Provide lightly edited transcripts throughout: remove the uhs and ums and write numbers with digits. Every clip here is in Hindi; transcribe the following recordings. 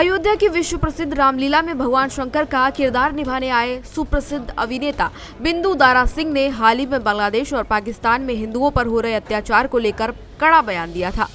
अयोध्या की विश्व प्रसिद्ध रामलीला में भगवान शंकर का किरदार निभाने आए सुप्रसिद्ध अभिनेता बिंदु दारा सिंह ने हाल ही में बांग्लादेश और पाकिस्तान में हिंदुओं पर हो रहे अत्याचार को लेकर कड़ा बयान दिया था।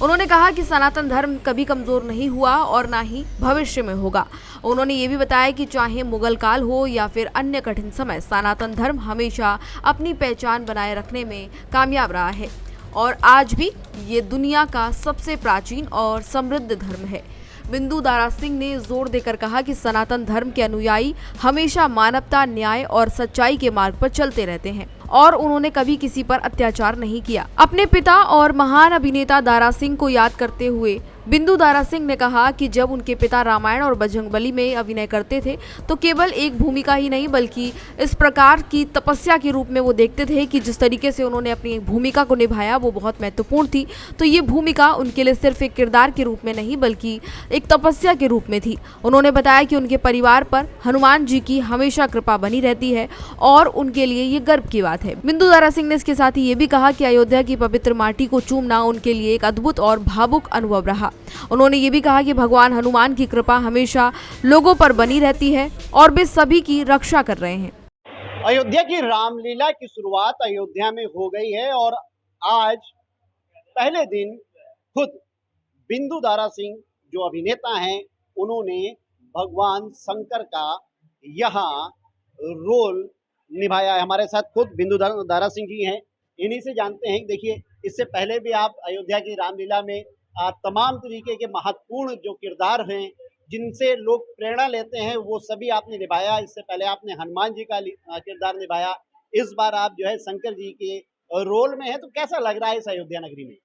उन्होंने कहा कि सनातन धर्म कभी कमजोर नहीं हुआ और ना ही भविष्य में होगा। उन्होंने ये भी बताया कि चाहे मुगल काल हो या फिर अन्य कठिन समय, सनातन धर्म हमेशा अपनी पहचान बनाए रखने में कामयाब रहा है और आज भी ये दुनिया का सबसे प्राचीन और समृद्ध धर्म है। बिंदु दारा सिंह ने जोर देकर कहा कि सनातन धर्म के अनुयायी हमेशा मानवता, न्याय और सच्चाई के मार्ग पर चलते रहते हैं और उन्होंने कभी किसी पर अत्याचार नहीं किया। अपने पिता और महान अभिनेता दारा सिंह को याद करते हुए बिंदु दारा सिंह ने कहा कि जब उनके पिता रामायण और बजरंगबली में अभिनय करते थे तो केवल एक भूमिका ही नहीं बल्कि इस प्रकार की तपस्या के रूप में वो देखते थे कि जिस तरीके से उन्होंने अपनी भूमिका को निभाया वो बहुत महत्वपूर्ण थी। तो ये भूमिका उनके लिए सिर्फ एक किरदार के रूप में नहीं बल्कि एक तपस्या के रूप में थी। उन्होंने बताया कि उनके परिवार पर हनुमान जी की हमेशा कृपा बनी रहती है और उनके लिए ये गर्व की बात है। बिंदु दारा सिंह ने इसके साथ ही ये भी कहा कि अयोध्या की पवित्र माटी को चूमना उनके लिए एक अद्भुत और भावुक अनुभव रहा। उन्होंने ये भी कहा कि भगवान हनुमान की कृपा हमेशा लोगों पर बनी रहती है और वे सभी की रक्षा कर रहे हैं। अयोध्या की रामलीला की शुरुआत अयोध्या में हो गई है और आज पहले दिन खुद बिंदु दारा सिंह जो अभिनेता हैं उन्होंने भगवान शंकर का यहाँ रोल निभाया है। हमारे साथ खुद बिंदु दारा सिंह जी हैं, इन्हीं से जानते हैं। देखिए, इससे पहले भी आप अयोध्या की रामलीला में तमाम तरीके के महत्वपूर्ण जो किरदार हैं जिनसे लोग प्रेरणा लेते हैं वो सभी आपने निभाया। इससे पहले आपने हनुमान जी का किरदार निभाया, इस बार आप जो है शंकर जी के रोल में है। तो कैसा लग रहा है इस अयोध्या नगरी में?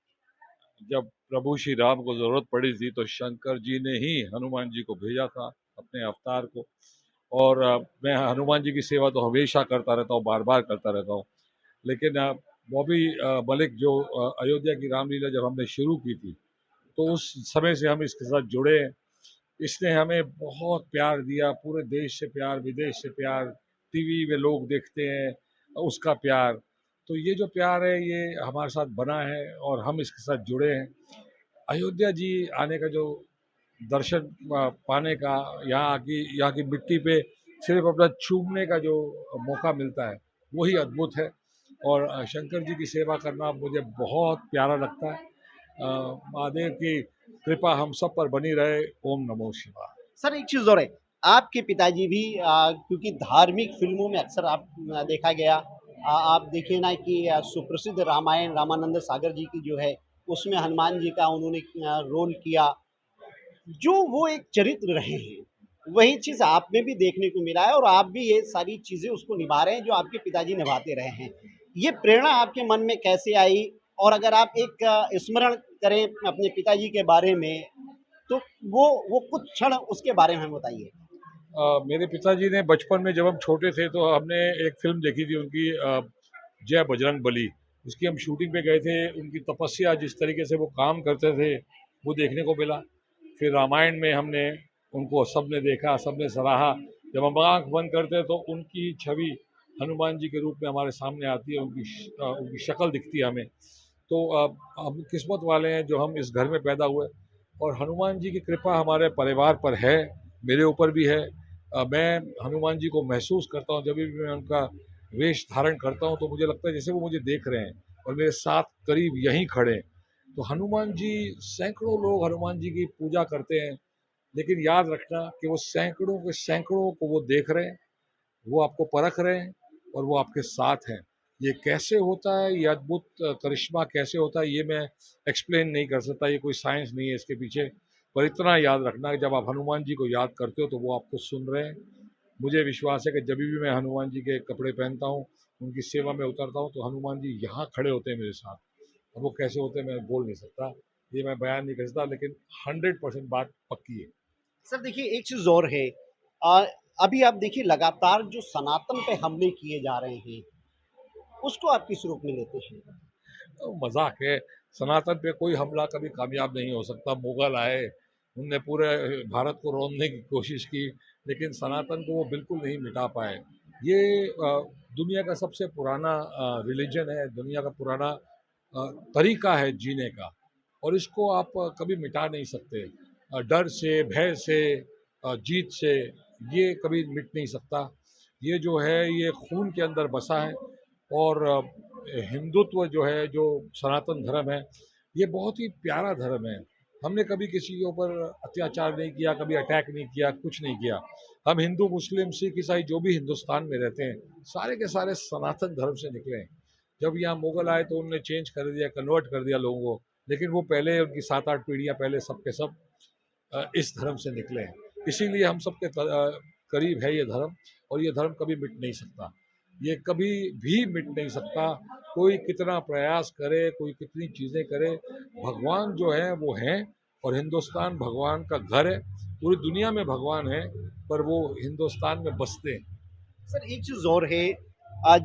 जब प्रभु श्री राम को जरूरत पड़ी थी तो शंकर जी ने ही हनुमान जी को भेजा था, अपने अवतार को। और मैं हनुमान जी की सेवा तो हमेशा करता रहता हूँ, बार बार करता रहता हूँ। लेकिन बॉबी मलिक जो अयोध्या की रामलीला जब हमने शुरू की थी तो उस समय से हम इसके साथ जुड़े हैं। इसने हमें बहुत प्यार दिया, पूरे देश से प्यार, विदेश से प्यार, टीवी में लोग देखते हैं उसका प्यार। तो ये जो प्यार है ये हमारे साथ बना है और हम इसके साथ जुड़े हैं। अयोध्या जी आने का जो दर्शन पाने का, यहाँ की मिट्टी पे सिर्फ अपना चूमने का जो मौका मिलता है वही अद्भुत है। और शंकर जी की सेवा करना मुझे बहुत प्यारा लगता है। महादेव की कृपा हम सब पर बनी रहे। ओम नमो शिवाय। सर, एक चीज़ और है, आपके पिताजी भी क्योंकि धार्मिक फिल्मों में अक्सर आप देखा गया, आप देखिए ना कि सुप्रसिद्ध रामायण रामानंद सागर जी की जो है उसमें हनुमान जी का उन्होंने रोल किया। जो वो एक चरित्र रहे हैं वही चीज़ आप में भी देखने को मिला है और आप भी ये सारी चीज़ें उसको निभा रहे हैं जो आपके पिताजी निभाते रहे हैं। ये प्रेरणा आपके मन में कैसे आई? और अगर आप एक स्मरण करें अपने पिताजी के बारे में तो वो कुछ क्षण उसके बारे में हमें बताइए। मेरे पिताजी ने बचपन में जब हम छोटे थे तो हमने एक फिल्म देखी थी उनकी, जय बजरंग बली। उसकी हम शूटिंग पे गए थे। उनकी तपस्या, जिस तरीके से वो काम करते थे, वो देखने को मिला। फिर रामायण में हमने उनको सबने देखा, सबने सराहा। जब हम आँख बंद करते तो उनकी छवि हनुमान जी के रूप में हमारे सामने आती है, उनकी शक्ल दिखती है हमें। तो हम किस्मत वाले हैं जो हम इस घर में पैदा हुए और हनुमान जी की कृपा हमारे परिवार पर है, मेरे ऊपर भी है। मैं हनुमान जी को महसूस करता हूँ, जब भी मैं उनका वेश धारण करता हूँ तो मुझे लगता है जैसे वो मुझे देख रहे हैं और मेरे साथ करीब यहीं खड़े हैं। तो हनुमान जी, सैकड़ों लोग हनुमान जी की पूजा करते हैं, लेकिन याद रखना कि वो सैकड़ों के सैकड़ों को वो देख रहे हैं, वो आपको परख रहे हैं और वो आपके साथ हैं। ये कैसे होता है, ये अद्भुत करिश्मा कैसे होता है, ये मैं एक्सप्लेन नहीं कर सकता। ये कोई साइंस नहीं है इसके पीछे। पर इतना याद रखना कि जब आप हनुमान जी को याद करते हो तो वो आपको सुन रहे हैं। मुझे विश्वास है कि जब भी मैं हनुमान जी के कपड़े पहनता हूँ, उनकी सेवा में उतरता हूँ, तो हनुमान जी यहाँ खड़े होते हैं मेरे साथ। और वो कैसे होते हैं मैं बोल नहीं सकता, ये मैं बयान नहीं कर सकता, लेकिन 100% बात पक्की है। सर देखिए, एक चीज़ और है, अ, अभी आप देखिए लगातार जो सनातन पे हमले किए जा रहे हैं उसको आप किस रूप में लेते हैं? तो मजाक है। सनातन पे कोई हमला कभी कामयाब नहीं हो सकता। मुगल आए, उनने पूरे भारत को रौंदने की कोशिश की, लेकिन सनातन को वो बिल्कुल नहीं मिटा पाए। ये दुनिया का सबसे पुराना रिलीजन है, दुनिया का पुराना तरीका है जीने का, और इसको आप कभी मिटा नहीं सकते। डर से, भय से, जीत से, ये कभी मिट नहीं सकता। ये जो है ये खून के अंदर बसा है। और हिंदुत्व जो है, जो सनातन धर्म है, ये बहुत ही प्यारा धर्म है। हमने कभी किसी के ऊपर अत्याचार नहीं किया, कभी अटैक नहीं किया, कुछ नहीं किया। हम हिंदू, मुस्लिम, सिख, ईसाई जो भी हिंदुस्तान में रहते हैं, सारे के सारे सनातन धर्म से निकले हैं। जब यहाँ मुगल आए तो उन्होंने चेंज कर दिया, कन्वर्ट कर दिया लोगों को, लेकिन वो पहले उनकी 7-8 पीढ़ियाँ पहले सब के सब इस धर्म से निकले हैं। इसीलिए हम सबके करीब है ये धर्म, और ये धर्म कभी मिट नहीं सकता। ये कभी भी मिट नहीं सकता। कोई कितना प्रयास करे, कोई कितनी चीज़ें करे, भगवान जो है वो हैं, और हिंदुस्तान भगवान का घर है। पूरी दुनिया में भगवान है, पर वो हिंदुस्तान में बसते हैं। सर एक चीज़ और है,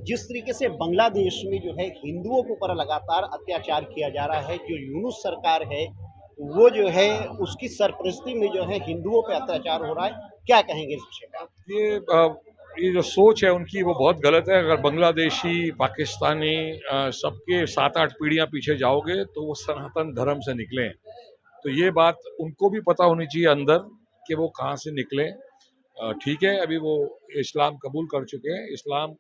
जिस तरीके से बांग्लादेश में जो है हिंदुओं के ऊपर लगातार अत्याचार किया जा रहा है, जो यूनुस सरकार है वो जो है उसकी सरपरस्ती में जो है हिंदुओं पे अत्याचार हो रहा है, क्या कहेंगे इस विषय पे? ये जो सोच है उनकी वो बहुत गलत है। अगर बांग्लादेशी, पाकिस्तानी सबके 7-8 पीढ़ियाँ पीछे जाओगे तो वो सनातन धर्म से निकले हैं। तो ये बात उनको भी पता होनी चाहिए अंदर कि वो कहाँ से निकले। ठीक है, अभी वो इस्लाम कबूल कर चुके हैं। इस्लाम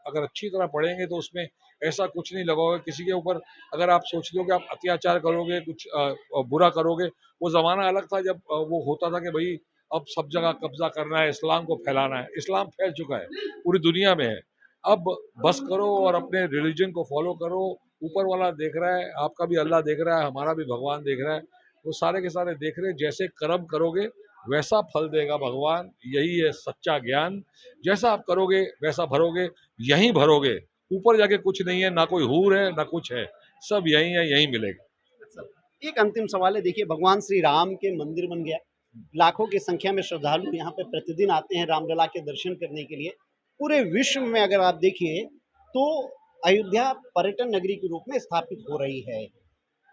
अगर अच्छी तरह पढ़ेंगे तो उसमें ऐसा कुछ नहीं लगा होगा किसी के ऊपर। अगर आप सोच लो कि आप अत्याचार करोगे, कुछ बुरा करोगे, वो ज़माना अलग था जब वो होता था कि भाई अब सब जगह कब्जा करना है, इस्लाम को फैलाना है। इस्लाम फैल चुका है, पूरी दुनिया में है। अब बस करो और अपने रिलीजन को फॉलो करो। ऊपर वाला देख रहा है, आपका भी अल्लाह देख रहा है, हमारा भी भगवान देख रहा है। वो सारे के सारे देख रहे हैं। जैसे कर्म करोगे वैसा फल देगा भगवान। यही है सच्चा ज्ञान। जैसा आप करोगे वैसा भरोगे, यहीं भरोगे। ऊपर जाके कुछ नहीं है, ना कोई हूर है ना कुछ है, सब यहीं है, यहीं मिलेगा। एक अंतिम सवाल है, देखिए भगवान श्री राम के मंदिर बन गया, लाखों की संख्या में श्रद्धालु यहाँ पे प्रतिदिन आते हैं रामलला के दर्शन करने के लिए। पूरे विश्व में अगर आप देखिए तो अयोध्या पर्यटन नगरी के रूप में स्थापित हो रही है,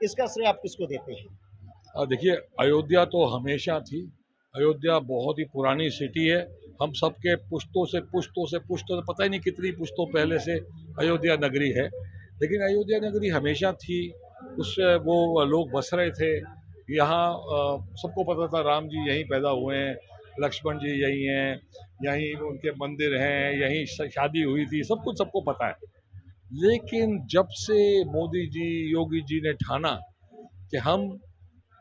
इसका श्रेय आप किसको देते हैं? देखिए, अयोध्या तो हमेशा थी। अयोध्या बहुत ही पुरानी सिटी है। हम सबके पुश्तों से पता ही नहीं कितनी पुश्तों पहले से अयोध्या नगरी है। लेकिन अयोध्या नगरी हमेशा थी, उससे वो लोग बस रहे थे यहाँ। सबको पता था राम जी यहीं पैदा हुए हैं, लक्ष्मण जी यहीं हैं, यहीं उनके मंदिर हैं, यहीं शादी हुई थी, सब कुछ सबको पता है। लेकिन जब से मोदी जी, योगी जी ने ठाना कि हम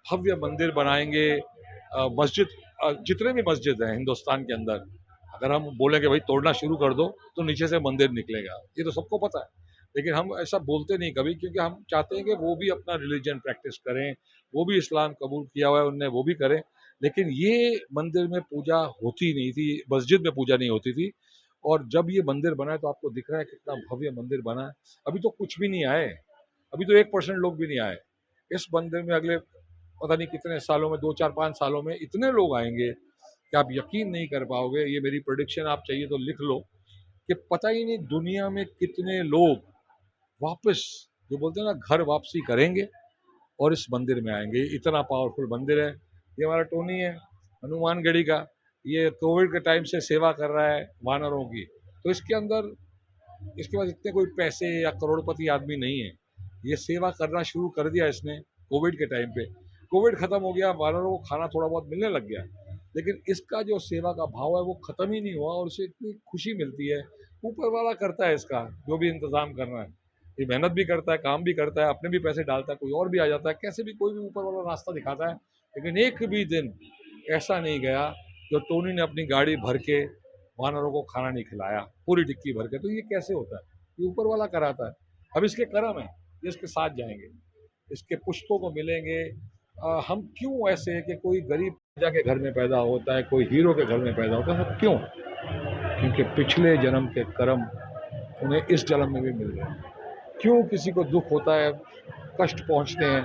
भव्य मंदिर बनाएंगे, मस्जिद, जितने भी मस्जिद हैं हिंदुस्तान के अंदर, अगर हम बोलें कि भाई तोड़ना शुरू कर दो तो नीचे से मंदिर निकलेगा, ये तो सबको पता है। लेकिन हम ऐसा बोलते नहीं कभी, क्योंकि हम चाहते हैं कि वो भी अपना रिलीजन प्रैक्टिस करें, वो भी इस्लाम कबूल किया हुआ है उनने, वो भी करें। लेकिन ये मंदिर में पूजा होती नहीं थी, मस्जिद में पूजा नहीं होती थी। और जब ये मंदिर बना है तो आपको दिख रहा है कितना भव्य मंदिर बना है। अभी तो कुछ भी नहीं आए, अभी तो 1% लोग भी नहीं आए इस मंदिर में। अगले पता नहीं कितने सालों में, 2, 4, 5 सालों में इतने लोग आएंगे कि आप यकीन नहीं कर पाओगे। ये मेरी प्रेडिक्शन, आप चाहिए तो लिख लो, कि पता ही नहीं दुनिया में कितने लोग वापस, जो बोलते हैं ना, घर वापसी करेंगे और इस मंदिर में आएंगे। इतना पावरफुल मंदिर है। ये हमारा टोनी है हनुमानगढ़ी का, ये कोविड के टाइम से सेवा कर रहा है वानरों की। तो इसके अंदर, इसके पास इतने कोई पैसे या करोड़पति आदमी नहीं है। ये सेवा करना शुरू कर दिया इसने कोविड के टाइम पे। कोविड खत्म हो गया, वानरों को खाना थोड़ा बहुत मिलने लग गया, लेकिन इसका जो सेवा का भाव है वो खत्म ही नहीं हुआ, और उसे इतनी खुशी मिलती है। ऊपर वाला करता है इसका जो भी इंतजाम करना है। ये मेहनत भी करता है, काम भी करता है, अपने भी पैसे डालता है, कोई और भी आ जाता है, कैसे भी कोई भी ऊपर वाला रास्ता दिखाता है। लेकिन एक भी दिन ऐसा नहीं गया जो टोनी ने अपनी गाड़ी भर के वानरों को खाना नहीं खिलाया, पूरी टिक्की भर के। तो ये कैसे होता है? ये ऊपर वाला कराता है। अब इसके कर्म है, ये इसके साथ जाएंगे, इसके पुश्तों को मिलेंगे। हम क्यों ऐसे हैं कि कोई गरीब प्रजा के घर में पैदा होता है, कोई हीरो के घर में पैदा होता है? सब क्यों? क्योंकि पिछले जन्म के कर्म उन्हें इस जन्म में भी मिल रहे हैं। क्यों किसी को दुख होता है, कष्ट पहुंचते हैं?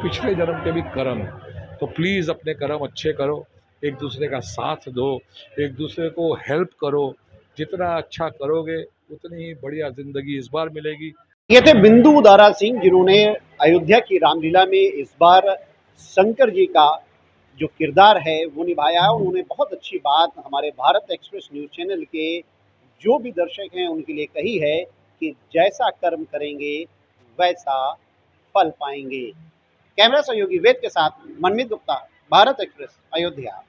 पिछले जन्म के भी कर्म है। तो प्लीज़ अपने कर्म अच्छे करो, एक दूसरे का साथ दो, एक दूसरे को हेल्प करो। जितना अच्छा करोगे उतनी ही बढ़िया ज़िंदगी इस बार मिलेगी। ये थे बिंदु दारा सिंह, जिन्होंने अयोध्या की रामलीला में इस बार शंकर जी का जो किरदार है वो निभाया है। उन्होंने बहुत अच्छी बात हमारे भारत एक्सप्रेस न्यूज़ चैनल के जो भी दर्शक हैं उनके लिए कही है कि जैसा कर्म करेंगे वैसा फल पाएंगे। कैमरा सहयोगी वेद के साथ मनमीत गुप्ता, भारत एक्सप्रेस, अयोध्या।